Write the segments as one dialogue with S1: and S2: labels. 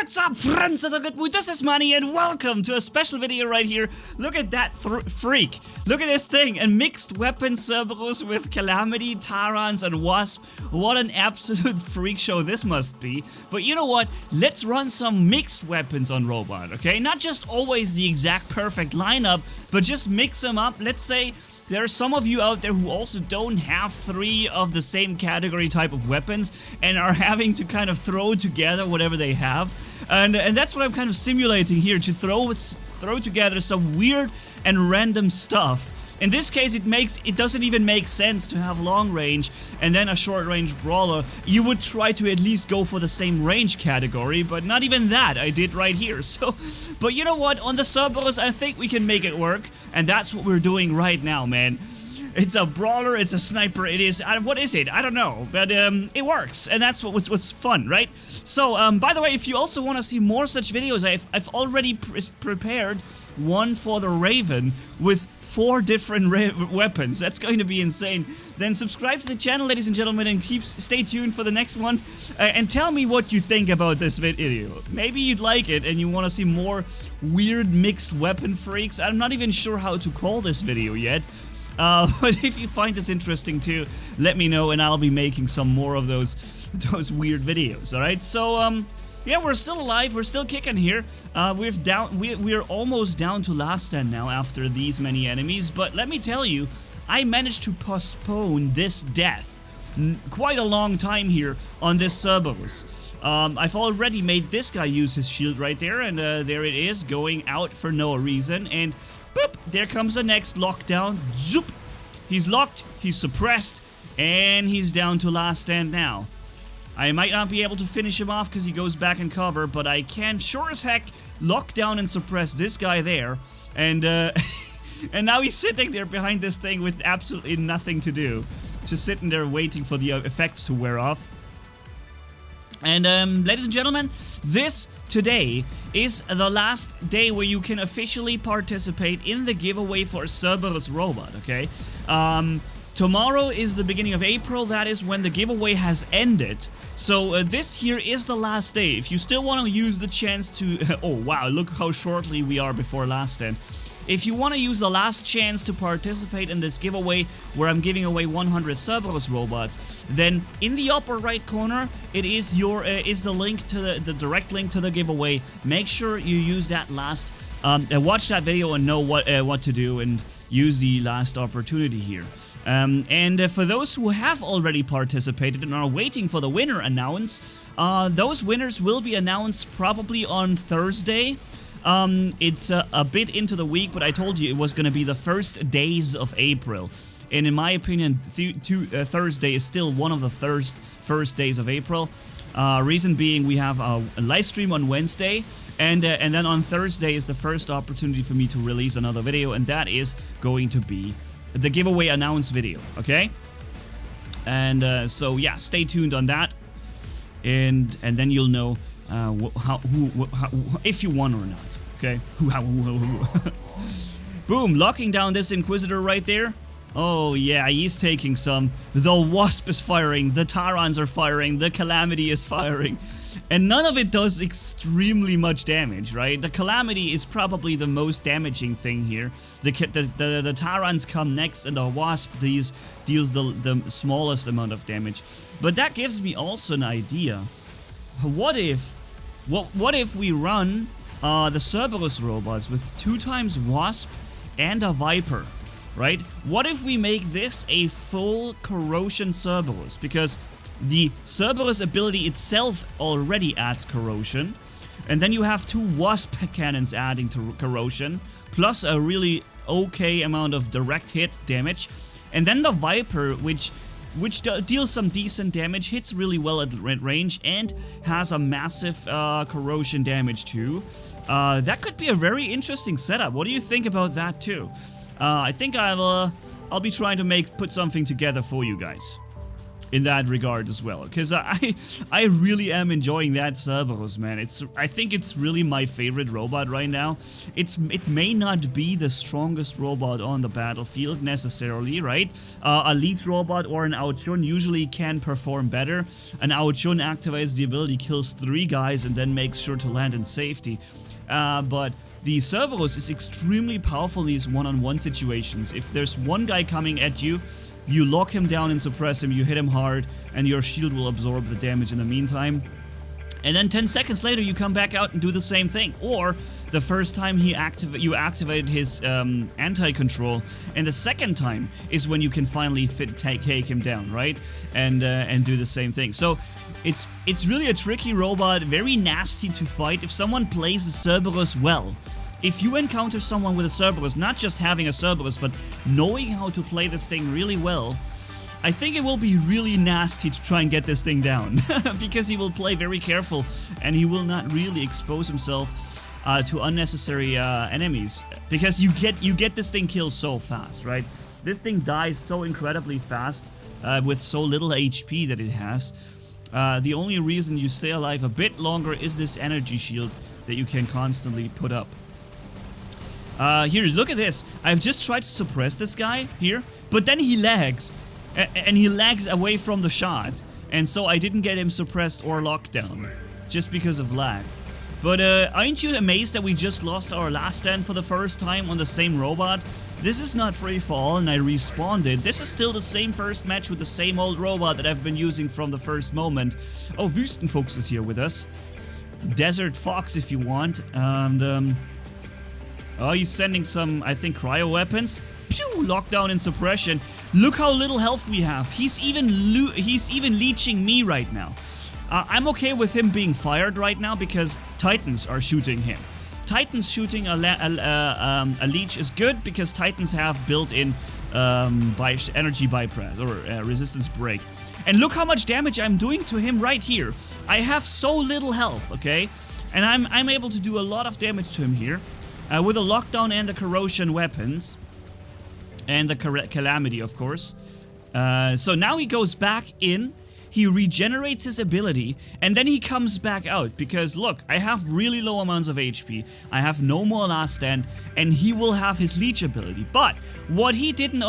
S1: What's up, friends of the good mood? This is Manni and welcome to a special video right here. Look at that freak. Look at this thing. And mixed weapon Cerberus with Calamity, Tyrants, and Wasp. What an absolute freak show this must be. But you know what? Let's run some mixed weapons on Robot, okay? Not just always the exact perfect lineup, but just mix them up. Let's say there are some of you out there who also don't have 3 of the same category type of weapons and are having to kind of throw together whatever they have. And that's what I'm kind of simulating here, to throw together some weird and random stuff. In this case, it doesn't even make sense to have long range and then a short range brawler. You would try to at least go for the same range category, but not even that I did right here. So, but you know what? On the Cerberus, I think we can make it work, and that's what we're doing right now, man. It's a brawler, it's a sniper, it is, what is it? I don't know, but it works, and that's what's fun, right? So, by the way, if you also want to see more such videos, I've already prepared one for the Raven with 4 different weapons. That's going to be insane. Then subscribe to the channel, ladies and gentlemen, and stay tuned for the next one. And tell me what you think about this video. Maybe you'd like it and you want to see more weird mixed weapon freaks. I'm not even sure how to call this video yet. But if you find this interesting too, let me know and I'll be making some more of those weird videos, alright? So, yeah, we're still alive, we're still kicking here. We're almost down to last stand now after these many enemies, but let me tell you, I managed to postpone this death quite a long time here on this Cerberus. I've already made this guy use his shield right there, and there it is, going out for no reason, and boop, there comes the next lockdown. Zoop! He's locked, he's suppressed, and he's down to last stand now. I might not be able to finish him off because he goes back in cover, but I can sure as heck lock down and suppress this guy there. And and now he's sitting there behind this thing with absolutely nothing to do. Just sitting there waiting for the effects to wear off. And ladies and gentlemen, this today is the last day where you can officially participate in the giveaway for Cerberus Robot, okay? Tomorrow is the beginning of April, that is when the giveaway has ended. So this here is the last day. If you still want to use the chance to... oh wow, look how shortly we are before last stand. If you want to use the last chance to participate in this giveaway, where I'm giving away 100 Cerberus robots, then in the upper right corner, it is the link to the direct link to the giveaway. Make sure you use that last, watch that video and know what to do and use the last opportunity here. And for those who have already participated and are waiting for the winner announce, those winners will be announced probably on Thursday. It's a bit into the week, but I told you it was going to be the first days of April. And in my opinion, Thursday is still one of the first days of April. Reason being, we have a live stream on Wednesday, and then on Thursday is the first opportunity for me to release another video, and that is going to be the giveaway announce video, okay? And so yeah, stay tuned on that, and then you'll know if you won or not, okay? Boom, locking down this Inquisitor right there. Oh yeah, he's taking some. The Wasp is firing, the Tyrants are firing, the Calamity is firing. And none of it does extremely much damage, right? The Calamity is probably the most damaging thing here. The Tyrants come next, and the Wasp deals the smallest amount of damage. But that gives me also an idea. What if we run the Cerberus robots with 2 times Wasp and a Viper, right? What if we make this a full corrosion Cerberus? Because the Cerberus ability itself already adds corrosion, and then you have 2 Wasp cannons adding to corrosion, plus a really okay amount of direct hit damage, and then the Viper, which deals some decent damage, hits really well at range, and has a massive corrosion damage too. That could be a very interesting setup. What do you think about that too? I think I'll be trying to put something together for you guys. in that regard as well, because I really am enjoying that Cerberus, man. I think it's really my favorite robot right now. It may not be the strongest robot on the battlefield necessarily, right? A leech robot or an Aochun usually can perform better. An Aochun activates the ability, kills 3 guys, and then makes sure to land in safety. But the Cerberus is extremely powerful in these one-on-one situations. If there's one guy coming at you, you lock him down and suppress him, you hit him hard, and your shield will absorb the damage in the meantime. And then 10 seconds later, you come back out and do the same thing. Or the first time you activated his anti-control, and the second time is when you can finally take him down, right? And do the same thing. So it's really a tricky robot, very nasty to fight. If someone plays the Cerberus well, if you encounter someone with a Cerberus, not just having a Cerberus, but knowing how to play this thing really well, I think it will be really nasty to try and get this thing down. Because he will play very careful, and he will not really expose himself to unnecessary enemies. Because you get this thing killed so fast, right? This thing dies so incredibly fast, with so little HP that it has. The only reason you stay alive a bit longer is this energy shield that you can constantly put up. Here, look at this. I've just tried to suppress this guy here, but then he lags. And he lags away from the shot. And so I didn't get him suppressed or locked down, just because of lag. But aren't you amazed that we just lost our last stand for the first time on the same robot? This is not free for all, and I respawned it. This is still the same first match with the same old robot that I've been using from the first moment. Oh, Voost folks is here with us. Desert Fox if you want. And oh, he's sending some, I think, cryo weapons. Pew! Lockdown and suppression. Look how little health we have. He's even leeching me right now. I'm okay with him being fired right now because Titans are shooting him. Titans shooting a leech is good because Titans have built-in energy bypass or resistance break. And look how much damage I'm doing to him right here. I have so little health, okay? And I'm able to do a lot of damage to him here. With the lockdown and the corrosion weapons. And the calamity, of course. So now he goes back in. He regenerates his ability. And then he comes back out. Because look, I have really low amounts of HP. I have no more last stand. And he will have his leech ability. But what he didn't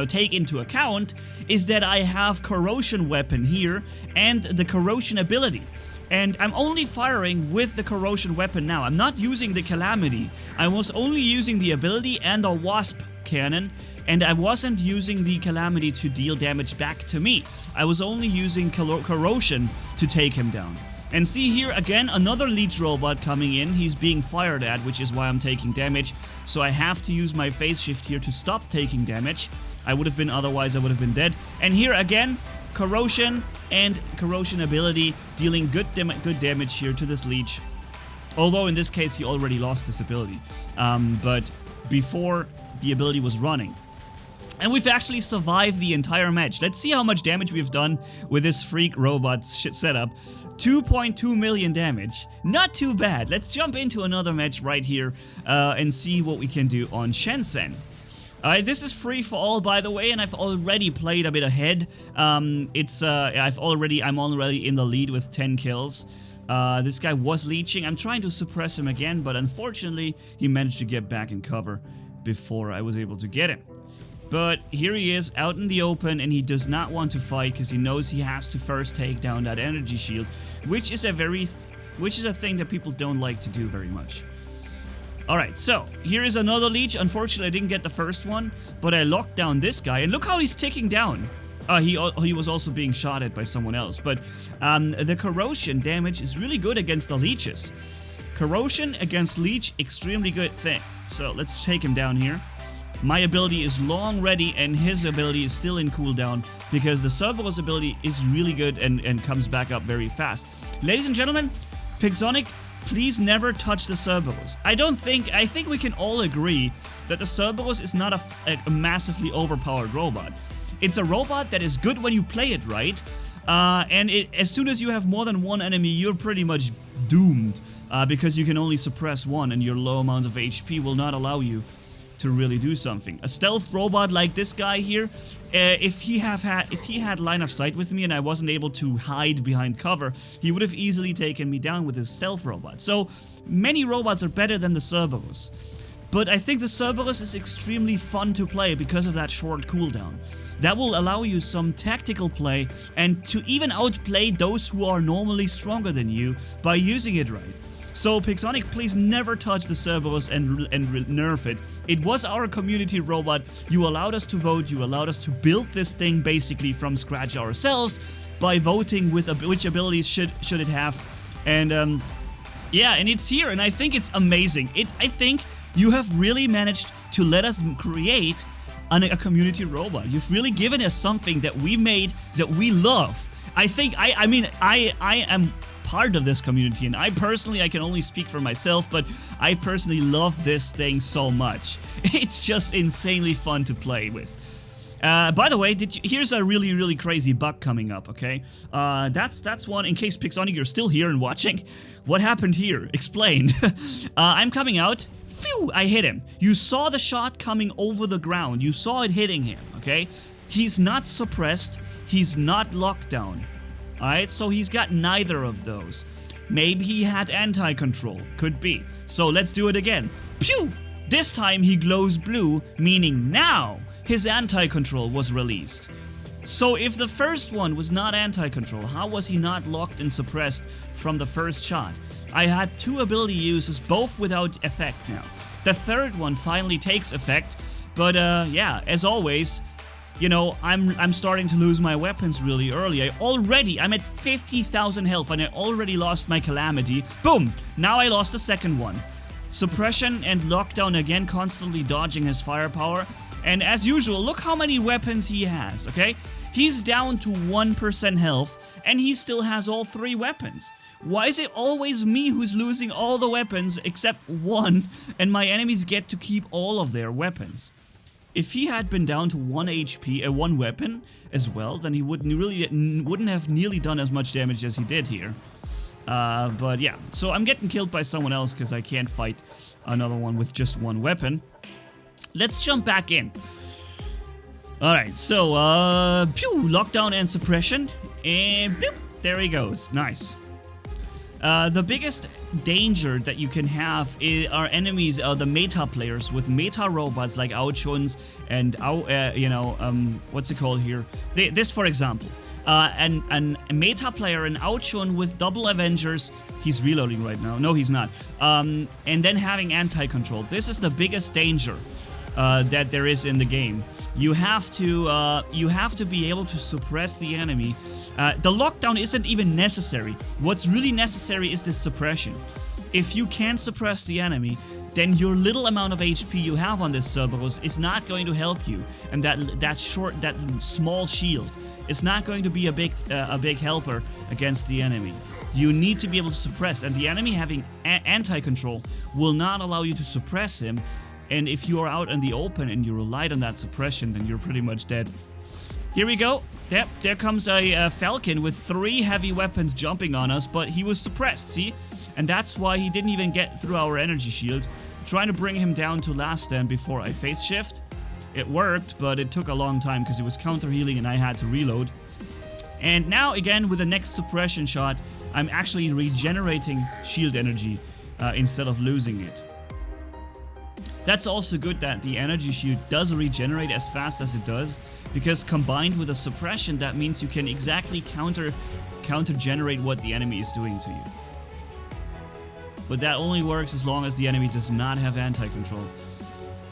S1: take into account is that I have corrosion weapon here. And the corrosion ability. And I'm only firing with the corrosion weapon now. I'm not using the calamity. I was only using the ability and the wasp cannon. And I wasn't using the calamity to deal damage back to me. I was only using corrosion to take him down. And see here again, another leech robot coming in. He's being fired at, which is why I'm taking damage. So I have to use my phase shift here to stop taking damage. Otherwise I would have been dead. And here again, corrosion and corrosion ability dealing good damage here to this leech. Although in this case he already lost his ability. But before the ability was running. And we've actually survived the entire match. Let's see how much damage we've done with this freak robot setup. 2.2 million damage. Not too bad. Let's jump into another match right here and see what we can do on Shenzhen. This is free for all, by the way, and I've already played a bit ahead. I'm already in the lead with 10 kills. This guy was leeching. I'm trying to suppress him again, but unfortunately, he managed to get back in cover before I was able to get him. But here he is out in the open, and he does not want to fight because he knows he has to first take down that energy shield, which is a thing that people don't like to do very much. Alright, so here is another leech. Unfortunately, I didn't get the first one, but I locked down this guy, and look how he's ticking down. He was also being shot at by someone else, but the corrosion damage is really good against the leeches. Corrosion against leech, extremely good thing. So let's take him down here. My ability is long ready, and his ability is still in cooldown because the Cerberus ability is really good and comes back up very fast. Ladies and gentlemen, Pixonic, please never touch the Cerberus. I think we can all agree that the Cerberus is not a massively overpowered robot. It's a robot that is good when you play it right, and as soon as you have more than one enemy, you're pretty much doomed because you can only suppress one, and your low amounts of HP will not allow you to really do something. A stealth robot like this guy here, if he had line of sight with me and I wasn't able to hide behind cover, he would have easily taken me down with his stealth robot. So many robots are better than the Cerberus. But I think the Cerberus is extremely fun to play because of that short cooldown. That will allow you some tactical play and to even outplay those who are normally stronger than you by using it right. So Pixonic, please never touch the Cerberus and nerf it. It was our community robot. You allowed us to vote. You allowed us to build this thing basically from scratch ourselves by voting with which abilities should it have. And yeah, and it's here, and I think it's amazing. I think you have really managed to let us create a community robot. You've really given us something that we made that we love. I think I am part of this community, and I can only speak for myself, but I personally love this thing so much. It's just insanely fun to play with. By the way, here's a really crazy bug coming up, okay? That's one, in case Pixonic, you're still here and watching. What happened here? Explained. I'm coming out. Phew, I hit him. You saw the shot coming over the ground. You saw it hitting him, okay? He's not suppressed. He's not locked down. Alright, so he's got neither of those. Maybe he had anti-control. Could be. So let's do it again. Pew! This time he glows blue, meaning now his anti-control was released. So if the first one was not anti-control, how was he not locked and suppressed from the first shot? I had 2 ability uses, both without effect now. The third one finally takes effect, but yeah, as always, you know, I'm starting to lose my weapons really early. I'm at 50,000 health and I already lost my Calamity. Boom! Now I lost the second one. Suppression and lockdown again, constantly dodging his firepower. And as usual, look how many weapons he has, okay? He's down to 1% health and he still has all 3 weapons. Why is it always me who's losing all the weapons except one, and my enemies get to keep all of their weapons? If he had been down to 1 HP, 1 weapon as well, then he wouldn't have nearly done as much damage as he did here. But yeah, so I'm getting killed by someone else because I can't fight another one with just 1 weapon. Let's jump back in. Alright, so, pew, lockdown and suppression, and boop, there he goes, nice. The biggest danger that you can have are enemies, the meta players with meta robots like Auchun's and, what's it called here? This, for example. And a meta player, an Auchun with double Avengers, he's reloading right now, no he's not, and then having anti-control. This is the biggest danger that there is in the game. You have to be able to suppress the enemy. The lockdown isn't even necessary. What's really necessary is this suppression. If you can't suppress the enemy, then your little amount of HP you have on this Cerberus is not going to help you. And that small shield is not going to be a big helper against the enemy. You need to be able to suppress, and the enemy having anti-control will not allow you to suppress him. And if you are out in the open and you relied on that suppression, then you're pretty much dead. Here we go. There comes a Falcon with 3 heavy weapons jumping on us, but he was suppressed, see? And that's why he didn't even get through our energy shield. I'm trying to bring him down to last stand before I face shift. It worked, but it took a long time because it was counter healing and I had to reload. And now again with the next suppression shot, I'm actually regenerating shield energy instead of losing it. That's also good that the energy shield does regenerate as fast as it does, because combined with a suppression, that means you can exactly counter-generate what the enemy is doing to you. But that only works as long as the enemy does not have anti-control.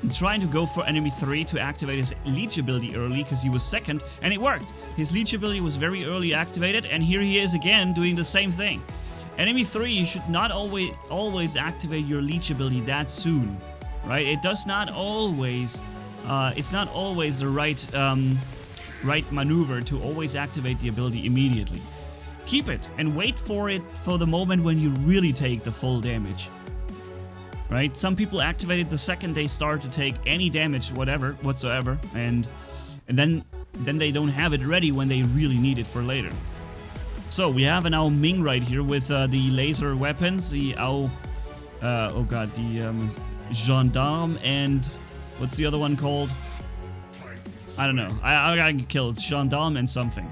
S1: I'm trying to go for enemy 3 to activate his leech ability early, because he was second, and it worked. His leech ability was very early activated, and here he is again doing the same thing. Enemy 3, you should not always activate your leech ability that soon. Right? It does not always, it's not always the right maneuver to always activate the ability immediately. Keep it and wait for the moment when you really take the full damage. Right? Some people activate it the second they start to take any damage, whatsoever, and then they don't have it ready when they really need it for later. So we have an Ming right here with the laser weapons, the the gendarme and What's the other one called? I don't know. I gotta get killed. Gendarme and something.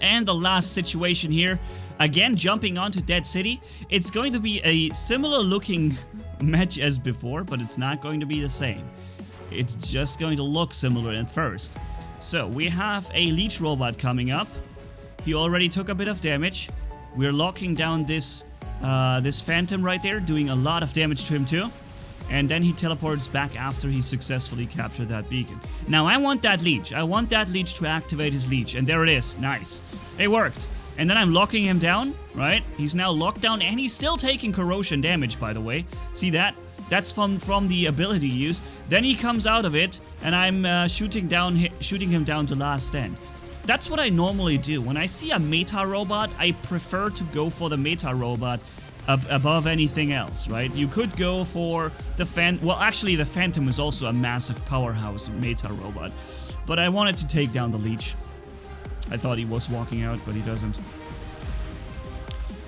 S1: And the last situation here, again jumping onto Dead City. It's going to be a similar looking match as before, but it's not going to be the same. It's just going to look similar at first. So we have a leech robot coming up. He already took a bit of damage. We're locking down this this phantom right there, doing a lot of damage to him too. And then he teleports back after he successfully captured that beacon. Now I want that leech. I want that leech to activate his leech. And there it is. Nice. It worked. And then I'm locking him down, right? He's now locked down and he's still taking corrosion damage, by the way. See that? That's from the ability use. Then he comes out of it and I'm shooting him down to last stand. That's what I normally do. When I see a meta robot, I prefer to go for the meta robot above anything else, right? You could go for the well, actually the Phantom is also a massive powerhouse meta robot, but I wanted to take down the leech. I thought he was walking out, but he doesn't.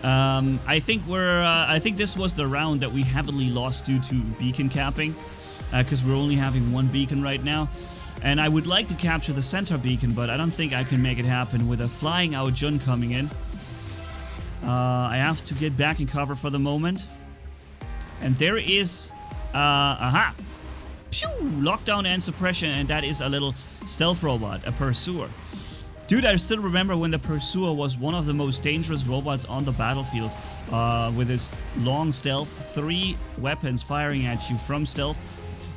S1: I think this was the round that we heavily lost due to beacon capping, because we're only having one beacon right now. And I would like to capture the center beacon, but I don't think I can make it happen with a flying out Jun coming in. I have to get back in cover for the moment. And there is... aha! Pew! Lockdown and suppression, and that is a little stealth robot, a pursuer. Dude, I still remember when the pursuer was one of the most dangerous robots on the battlefield. With its long stealth, 3 weapons firing at you from stealth.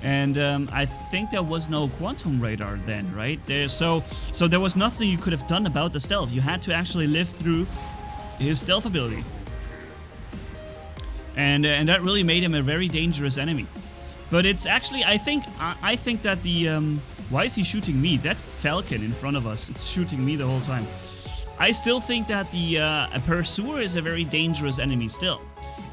S1: And I think there was no quantum radar then, right? So there was nothing you could have done about the stealth. You had to actually live through his stealth ability. And that really made him a very dangerous enemy. But it's actually, I think that the... why is he shooting me? That falcon in front of us, it's shooting me the whole time. I still think that the a pursuer is a very dangerous enemy still.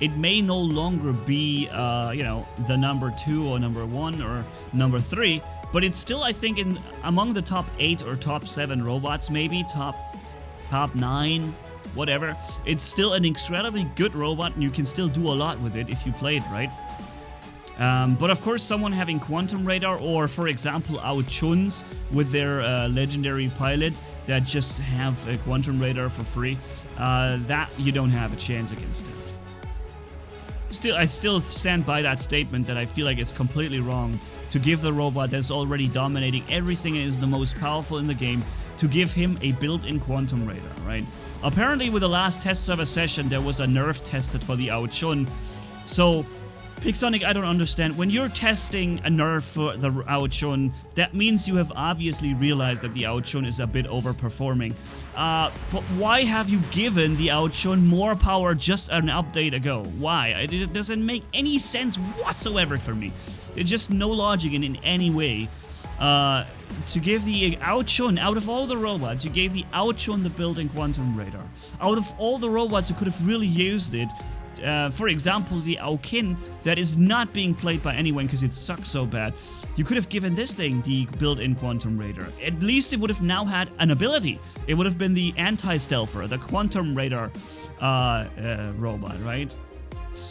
S1: It may no longer be, you know, the number 2 or number 1 or number 3, but it's still, I think, among the top 8 or top 7 robots, maybe top 9, whatever. It's still an incredibly good robot, and you can still do a lot with it if you play it right. But of course, someone having quantum radar, or for example, our Chuns with their legendary pilot that just have a quantum radar for free, that you don't have a chance against it. I still stand by that statement that I feel like it's completely wrong to give the robot that's already dominating everything and is the most powerful in the game, to give him a built-in quantum radar, right? Apparently with the last test server session there was a nerf tested for the Ao Chun. So Pixonic, I don't understand. When you're testing a nerf for the Ao Chun, that means you have obviously realized that the Ao Chun is a bit overperforming. But why have you given the Ao Chun more power just an update ago? Why? It doesn't make any sense whatsoever for me. There's just no logic in any way. To give the Ao Chun, out of all the robots, you gave the Ao Chun the built-in quantum radar. Out of all the robots who could have really used it, for example, the Ao Kin, that is not being played by anyone because it sucks so bad. You could have given this thing the built-in quantum radar. At least it would have now had an ability. It would have been the anti-stealther, the quantum radar robot, right?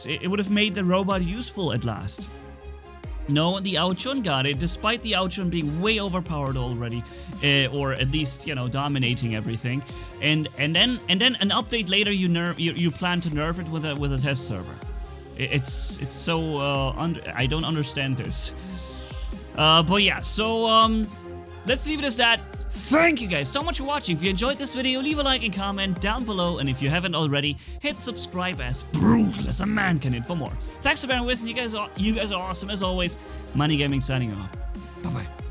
S1: It would have made the robot useful at last. No, the Ao Chun got it, despite the Ao Chun being way overpowered already, or at least, you know, dominating everything. And then an update later, you plan to nerf it with a test server. It's so I don't understand this. But yeah, so let's leave it as that. Thank you guys so much for watching. If you enjoyed this video, leave a like and comment down below. And if you haven't already, hit subscribe as brutal as a man can hit for more. Thanks for bearing with me. You guys are awesome as always. Manni-Gaming signing off. Bye-bye.